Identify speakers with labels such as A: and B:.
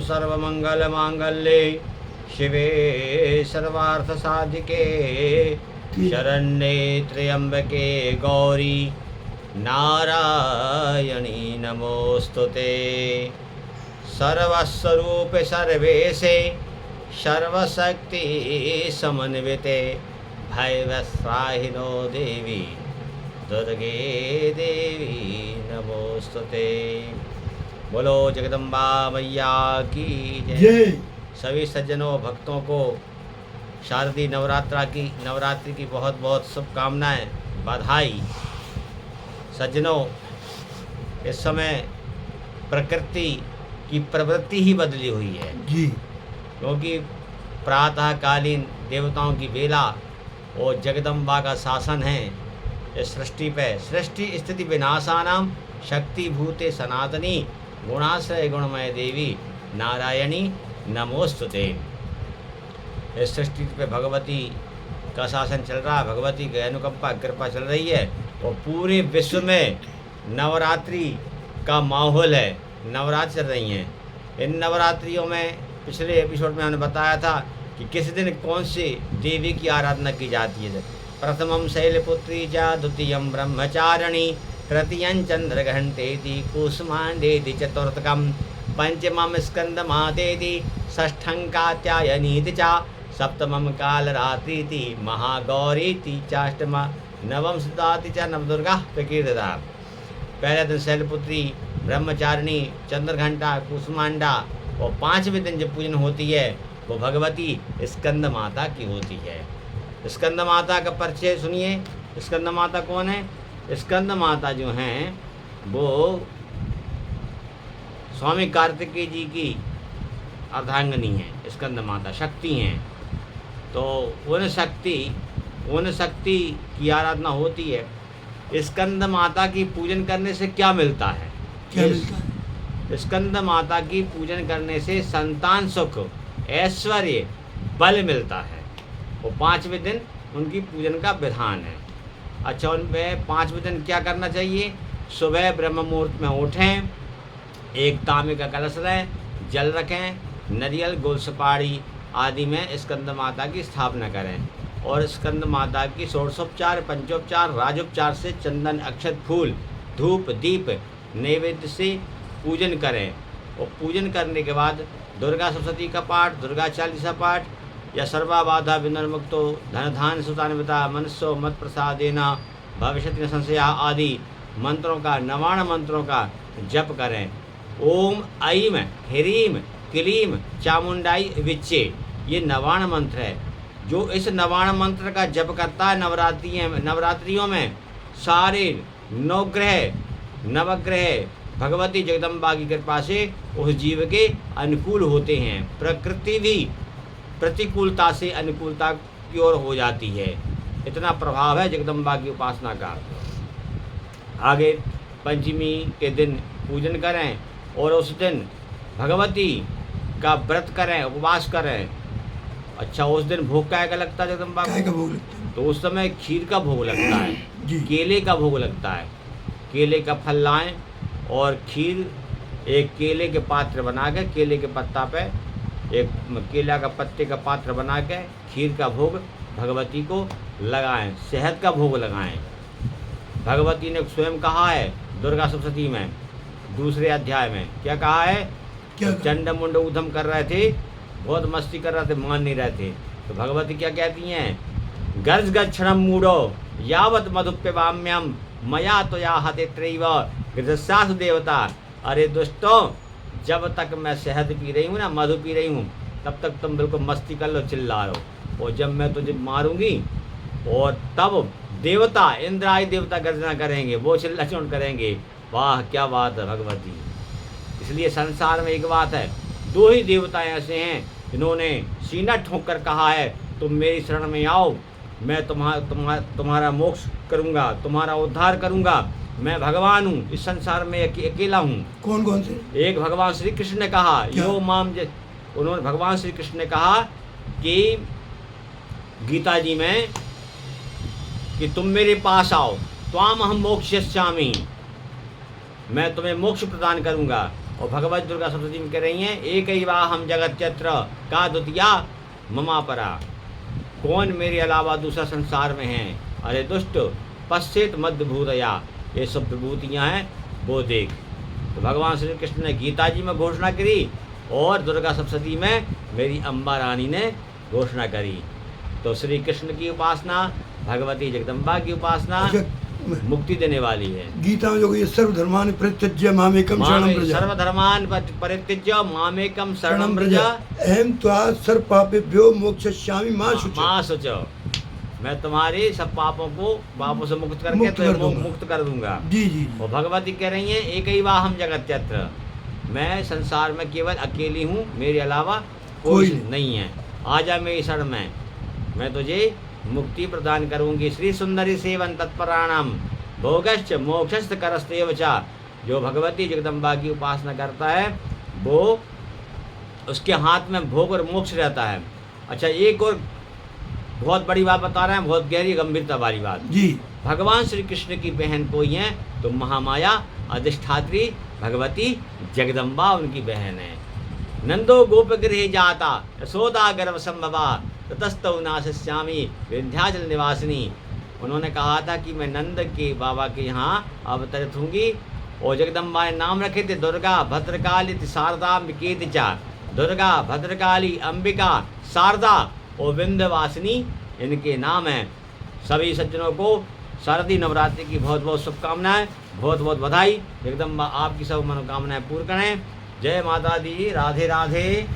A: सर्वमंगलमांगल्ये शिवे सर्वार्थसाधिके शरण्ये त्र्यंबके गौरी नारायणी नमोस्तुते। सर्वस्वरूपे सर्वेशे सर्वशक्ति समन्विते भैरवस्वाहिनो देवी दुर्गे देवी नमोस्तुते। बोलो जगदम्बा मैया की जय। सभी सज्जनों भक्तों को शारदीय नवरात्रि की बहुत बहुत शुभकामनाएं, बधाई। सज्जनों, इस समय प्रकृति की प्रवृत्ति ही बदली हुई है जी, क्योंकि प्रातःकालीन देवताओं की बेला और जगदम्बा का शासन है इस सृष्टि पे। सृष्टि स्थिति विनाशानां शक्ति भूते सनातनी गुणाश्रय गुणमय देवी नारायणी नमोस्तुते। इस सृष्टि पे भगवती का शासन चल रहा है, भगवती की अनुकंपा कृपा चल रही है और पूरे विश्व में नवरात्रि का माहौल है। नवरात्र चल रही हैं। इन नवरात्रियों में पिछले एपिसोड में हमने बताया था कि किस दिन कौन सी देवी की आराधना की जाती है। प्रथमम शैलपुत्री च द्वितीयम ब्रह्मचारिणी तृतीयं चंद्रघंटेति कूष्मांडेति चतुर्थकम पंचमम स्कंदमातेति षष्ठं कात्यायनीति च सप्तमं कालरात्रीति महागौरीति चाष्टम नवम सुदाति च नवदुर्गा प्रकीर्तिता। पहले दिन शैलपुत्री, ब्रह्मचारिणी, चंद्रघंटा, कूष्मांडा और पांचवें दिन जो पूजन होती है वो भगवती स्कंद माता की होती है। स्कंद माता का परिचय सुनिए। स्कंद माता कौन है? स्कंद माता जो हैं वो स्वामी कार्तिकेय जी की अर्धांगिनी हैं। स्कंद माता शक्ति हैं। तो उन शक्ति की आराधना होती है। स्कंद माता की पूजन करने से क्या मिलता है? स्कंद माता की पूजन करने से संतान सुख, ऐश्वर्य, बल मिलता है। वो पांचवें दिन उनकी पूजन का विधान है। अच्छा, उनमें पांचवें दिन क्या करना चाहिए? सुबह ब्रह्म मुहूर्त में उठें, एक तांबे का कलश लें, जल रखें, नारियल, गोल सुपारी आदि में स्कंद माता की स्थापना करें और स्कंद माता की षोडशोपचार, पंचोपचार, राजोपचार से चंदन, अक्षत, फूल, धूप, दीप नैवेद्य से पूजन करें। और पूजन करने के बाद दुर्गा सप्तशती का पाठ, दुर्गा चालीसा पाठ या सर्वा बाधा विनर्मुक्तो धन धान सुतान्विता मनस्सो मत प्रसादेना भविष्यति न संशया आदि मंत्रों का, नवाण मंत्रों का जप करें। ओम ऐम ह्रीम क्लीम चामुंडाई विच्चे, ये नवाण मंत्र है। जो इस नवाण मंत्र का जप करता है नवरात्रियों में सारे नवग्रह भगवती जगदम्बा की कृपा से उस जीव के अनुकूल होते हैं। प्रकृति भी प्रतिकूलता से अनुकूलता की ओर हो जाती है। इतना प्रभाव है जगदम्बा की उपासना का। आगे पंचमी के दिन पूजन करें और उस दिन भगवती का व्रत करें, उपवास करें। अच्छा, उस दिन भोग क्या लगता है जगदम्बा को? भोग लगता है। तो उस समय खीर का भोग लगता है, केले का भोग लगता है। केले का फल लाएं और खीर, एक केले के पात्र बना के, केले के पत्ता पे एक केला का पत्ते का पात्र बना के खीर का भोग भगवती को लगाएं। शहद का भोग लगाएं। भगवती ने स्वयं कहा है दुर्गा सप्तशती में दूसरे अध्याय में, क्या कहा है? चंड मुंड ऊधम कर रहे थे, बहुत मस्ती कर रहे थे, मान नहीं रहे थे। तो भगवती क्या कहती हैं? गर्ज गर्ज क्षणम मूढ़ो यावत मधुप्यवाम्यम मया तो या हते त्रैव गृहस्यासु देवता। अरे दोस्तों, जब तक मैं शहद पी रही हूँ ना, मधु पी रही हूँ, तब तक तुम बिल्कुल मस्ती कर लो, चिल्ला लो। और जब मैं तुझे मारूंगी और तब देवता, इंद्र आदि देवता गर्जना करेंगे, वो चिल्ला चोट करेंगे। वाह, क्या बात है भगवती। इसलिए संसार में एक बात है, दो ही देवता ऐसे हैं जिन्होंने सीना ठोक कर कहा है तुम मेरी शरण में आओ, मैं तुम्हारा मोक्ष करूँगा, तुम्हारा उद्धार करूँगा। मैं भगवान हूँ, इस संसार में अकेला हूँ।
B: कौन कौन से?
A: एक भगवान श्री कृष्ण ने कहा, यो माम, उन्होंने भगवान श्री कृष्ण ने कहा कि गीता जी में कि तुम मेरे पास आओ, त्वाम हम मोक्षयिष्यामि, मैं तुम्हें मोक्ष प्रदान करूंगा। और भगवत दुर्गा सप्तशती में कह रही हैं, एक ही वाहम जगत चत्र का द्वितीया ममा परा। कौन मेरे अलावा दूसरा संसार में है? अरे दुष्ट पश्चित मध्य भूतया, ये सब विभूतियाँ हैं वो देख। तो भगवान श्री कृष्ण ने गीता जी में घोषणा करी और दुर्गा सप्तशती में मेरी अम्बा रानी ने घोषणा करी। तो श्री कृष्ण की उपासना, भगवती जगदम्बा की उपासना मुक्ति देने वाली है।
B: गीता में जो ये सर्वधर्मान परित्यज्य मामेकम शरणं व्रज,
A: सर्वधर्मान परित्यज्य मामेकम शरणं व्रज,
B: अहम त्वा सर्व पापेभ्यो मोक्षयिष्यामि मा शुच।
A: मैं तुम्हारे सब पापों से मुक्त करके तो मुक्त कर दूंगा।
B: जी जी।
A: और भगवती कह रही है, एक ही वाहम जगत चत्र, मैं संसार में केवल अकेली हूँ, मेरे अलावा कोई नहीं है। आजा मेरी शरण में, मैं तुझे मुक्ति प्रदान करूंगी। श्री सुंदरी सेवन तत्पराणाम भोगश्च मोक्षश्च करस्तेव च। जो भगवती जगदम्बा की उपासना करता है वो उसके हाथ में भोग और मोक्ष रहता है। अच्छा, एक और बहुत बड़ी बात बता रहे हैं, बहुत गहरी गंभीरता वाली बात
B: जी।
A: भगवान श्री कृष्ण की बहन कोई है तो महामाया अधिष्ठात्री भगवती जगदम्बा उनकी बहन है। नंदो गोप गृह जाता यशोदा गर्भ संभवा ततस्तौ नाशिष्यामि विंध्याचल निवासिनी। उन्होंने कहा था कि मैं नंद के बाबा के यहाँ अवतरित होंगी और जगदम्बा ने नाम रखे थे दुर्गा भद्रकाली शारदा अंबिकेति चा। दुर्गा भद्रकाली अंबिका शारदा और विंध्यवासिनी इनके नाम हैं। सभी सज्जनों को शारदीय नवरात्रि की बहुत बहुत शुभकामनाएं, बहुत बहुत बधाई। जगदम्बा आपकी सब मनोकामनाएं पूर्ण करें। जय माता दी, राधे राधे।